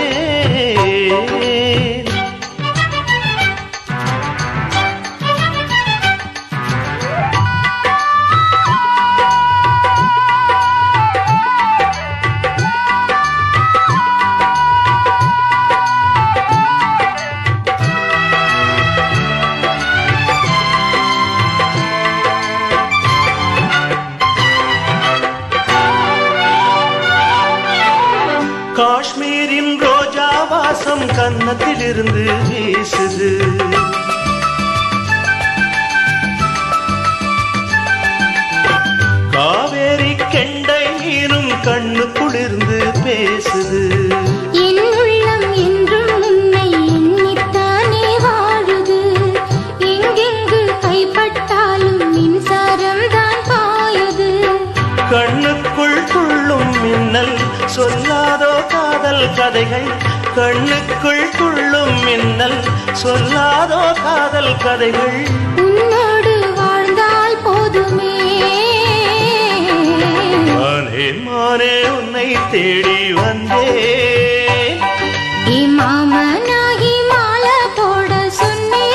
காஷ்மீரின் ரோஜா வாசம் கன்னத்திலிருந்து வீசுது காவேரி கெண்டை நீரும் கண்ணுக்குளிர்ந்து பேசுது என் உள்ளம் என்றும் உன்னை எண்ணித்தானே வாழுது எங்கெங்கு கைப்பட்டாலும் மின்சாரம் தான் பாயுது கண்ணுக்குள் துள்ளும் மின்னல் சொல்லாதோ காதல் கதைகள் கண்ணுக்குள் துள்ளும் மின்னல் சொல்லாதோ காதல் கதைகள் உன்னோடு வாழ்ந்தால் போதுமே மானே மானே உன்னை தேடி வந்தே மாமனாகி மாலை போட சொன்னே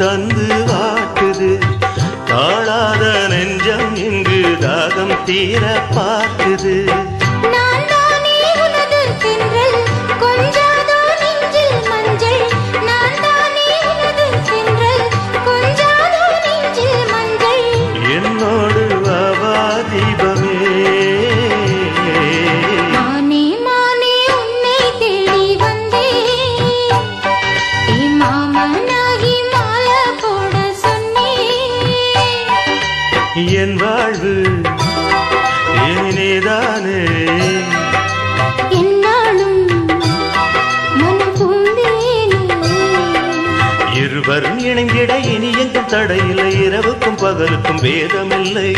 தந்து வாட்டுது தாழாத நெஞ்சம் இங்கு தாகம் தீர பார்க்குது நான் தானே உனது தென்றல் கொஞ்சாதோ நெஞ்சில் மஞ்சள் நான் தானே உனது தென்றல் கொஞ்சாதோ நெஞ்சில் மஞ்சள் என்னோடு வாவா தீபமே பூந்தானே என்னாலும் மனம் பூந்தேனே இருவரும் இணைந்திட இனி எங்கும் தடையில்லை இரவுக்கும் பகலுக்கும் வேதமில்லை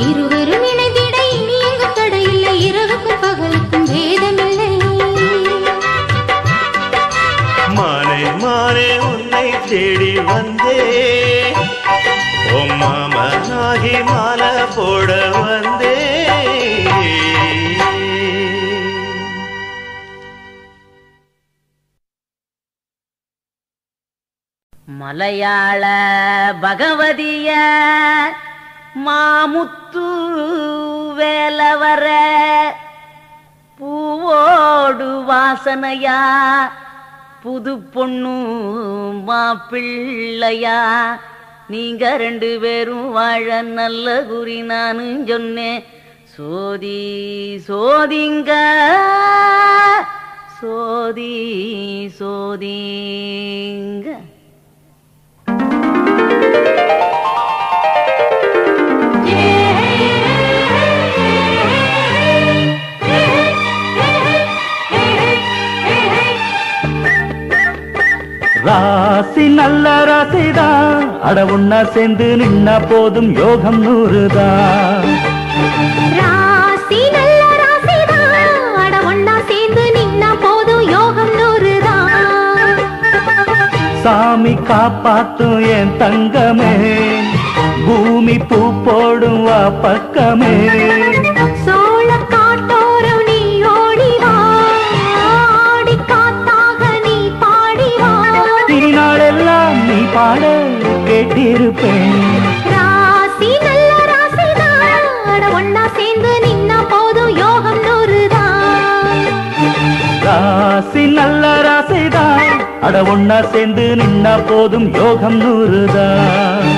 இருவரும் இணைந்திட இனி எங்கும் தடையில்லை இரவுக்கும் பகலுக்கும் வேதமில்லை மானே மானே உன்னை தேடி வந்தே ஓ மாமனாகி மாலை போட வந்தே மலையாள பகவதிய மாமுத்து வேலவர பூவோடு வாசனையா புது பொண்ணு மாப்பிள்ளையா நீங்க ரெண்டு பேரும் வாழ நல்ல குறி நானும் சொன்னேன் சோதி சோதிங்க சோதி சோதிங்க ராசி நல்ல ராசிதான் அட ஒன்னா சேர்ந்து நின்னா போதும் யோகம் 100தான் ராசி நல்ல ராசிதான் அட ஒன்னா சேர்ந்து நின்னா போதும் யோகம் 100தான் சாமி காப்பாத்தும் என் தங்கமே பூமி பூ போடும் வா பக்கமே சோழ காட்டோரம் நீ ஓடிவா ஆடி காத்தாக நீ பாடிவா திருநாளெல்லாம் நீ பாட கேட்டிருப்பேன் ராசி நல்ல ராசிதான் அட ஒன்னா சேர்ந்து நின்னா போதும் யோகம் 100தான் ராசி நல்ல ராசிதான் அட ஒன்னா சேர்ந்து நின்னா போதும் யோகம் 100தான்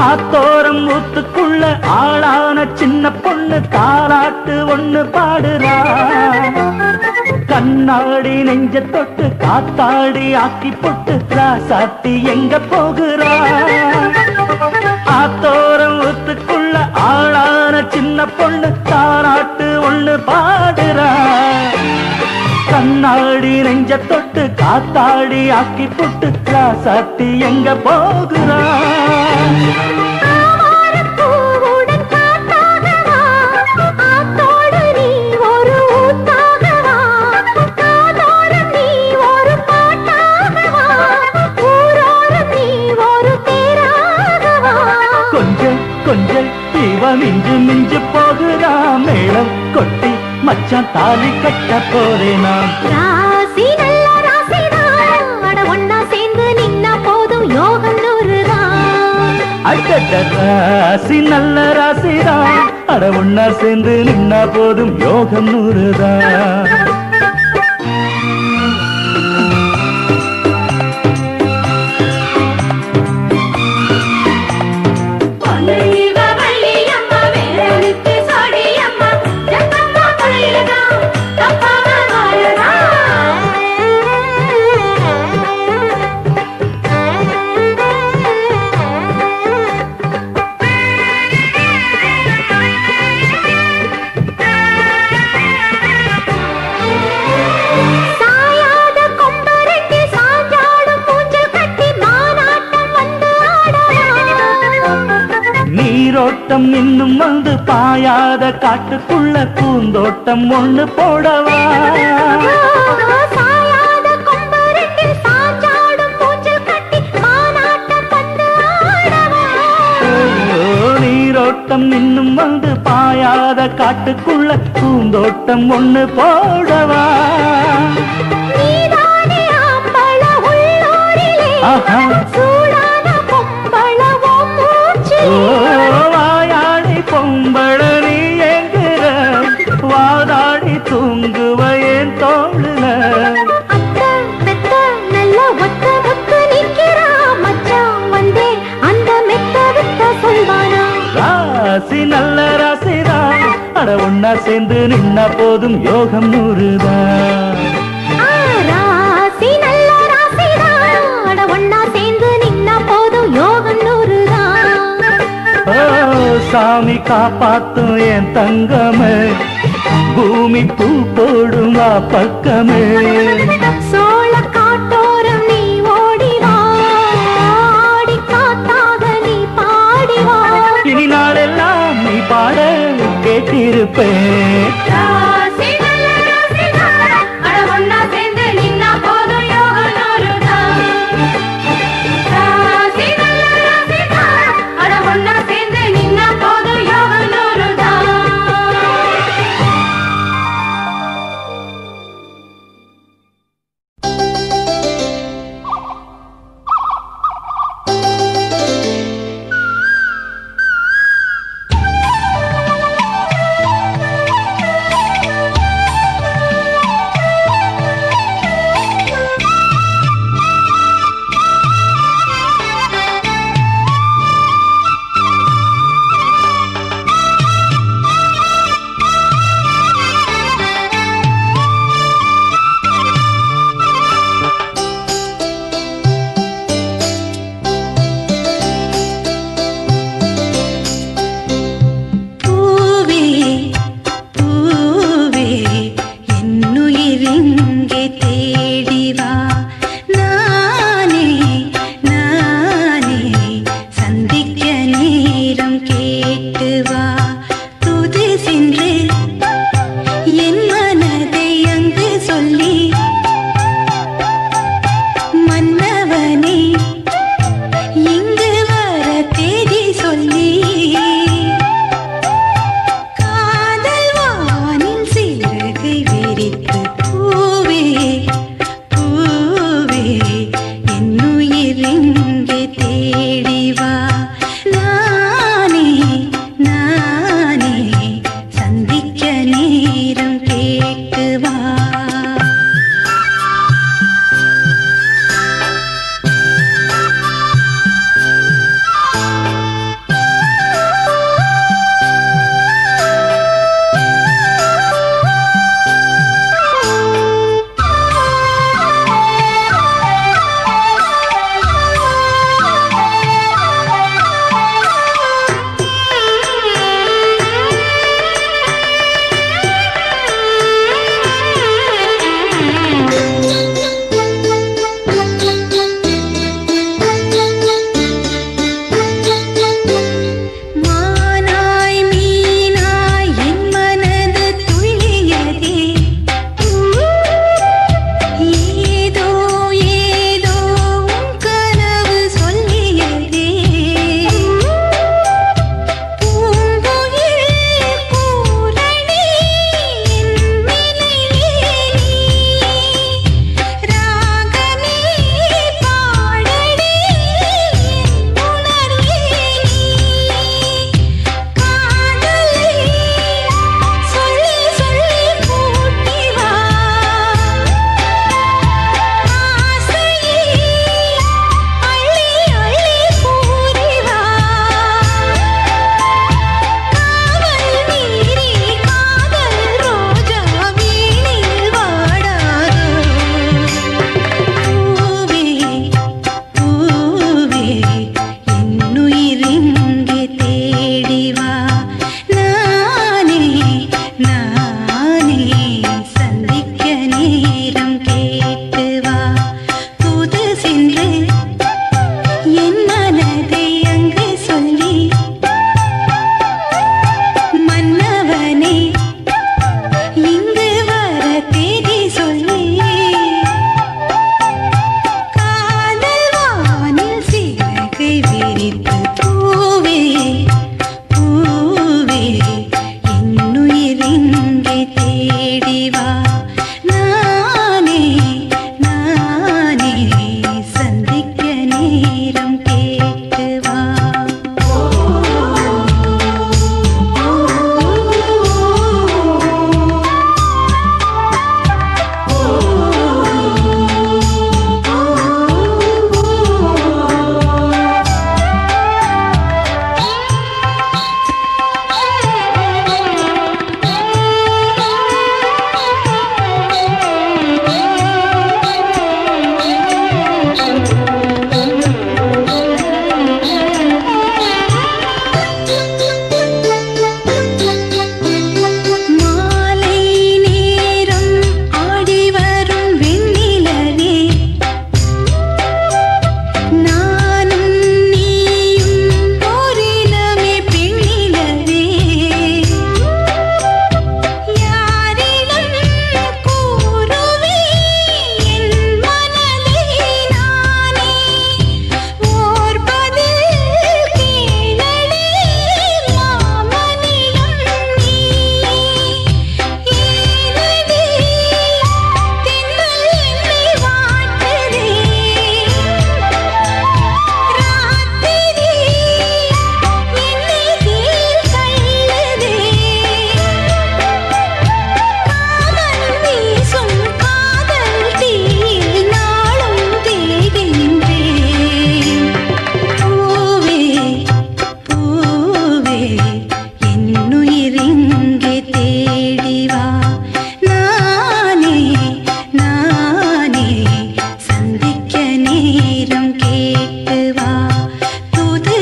ஆத்தோரம் ஊத்துக்குள்ள ஆளான சின்ன பொண்ணு தாலாட்டு ஒண்ணு பாடுறா கண்ணாடி நெஞ்ச தொட்டு காத்தாடி ஆக்கி போட்டு ராசாத்தி எங்க போகிறா ஆத்தோரம் ஊத்துக்குள்ள ஆளான சின்ன பொண்ணு தாலாட்டு ஒண்ணு பாடுறா கண்ணாடி நெஞ்ச தொட்டு காத்தாடி ஆக்கி போட்டு ராசாத்தி எங்க போகிறா கொஞ்சம் இவன் மிஞ்சு மிஞ்சு போகுதா மேளம் கொட்டி மச்சான் தாலி கட்ட போறேனா ராசி நல்ல ராசிதான் அட ஒன்னா சேர்ந்து நின்னா போதும் யோகம் 100தான் அடட ராசி நல்ல ராசிதான் அட ஒன்னா சேர்ந்து நின்னா போதும் யோகம் 100தான் நீரோட்டம் இன்னும் வந்து பாயாத காட்டுக்குள்ள பூந்தோட்டம் ஒண்ணு போடவா நீரோட்டம் இன்னும் வந்து பாயாத காட்டுக்குள்ள பூந்தோட்டம் ஒண்ணு போடவா வாயாடி பொம்பள நீ எங்குற வாதாடி தூங்குவ என் தோளுல ஒன்னா சேர்ந்து நின்னா போதும் யோகம் நூறுதான். ராசி நல்ல ராசிதான், அட ஒன்னா சேர்ந்து நின்னா போதும் யோகம் நூறுதான். ஓ சாமி காப்பாத்தும் என் தங்கமே, பூமி பூ போடுமா பக்கமே. சோழ காட்டோரம் நீ ஓடிவா, ஆடி காத்தாக நீ பாடிவா. இனி நாளெல்லாம் நீ பாட கேட்டிருப்பேன். ராசி நல்ல ராசிதான், அட ஒன்னா சேர்ந்து நின்னா போதும் யோகம் நூறுதான். ராசி நல்ல ராசிதான், அட ஒன்னா சேர்ந்து நின்னா போதும் யோகம் நூறுதான். பூவே பூவே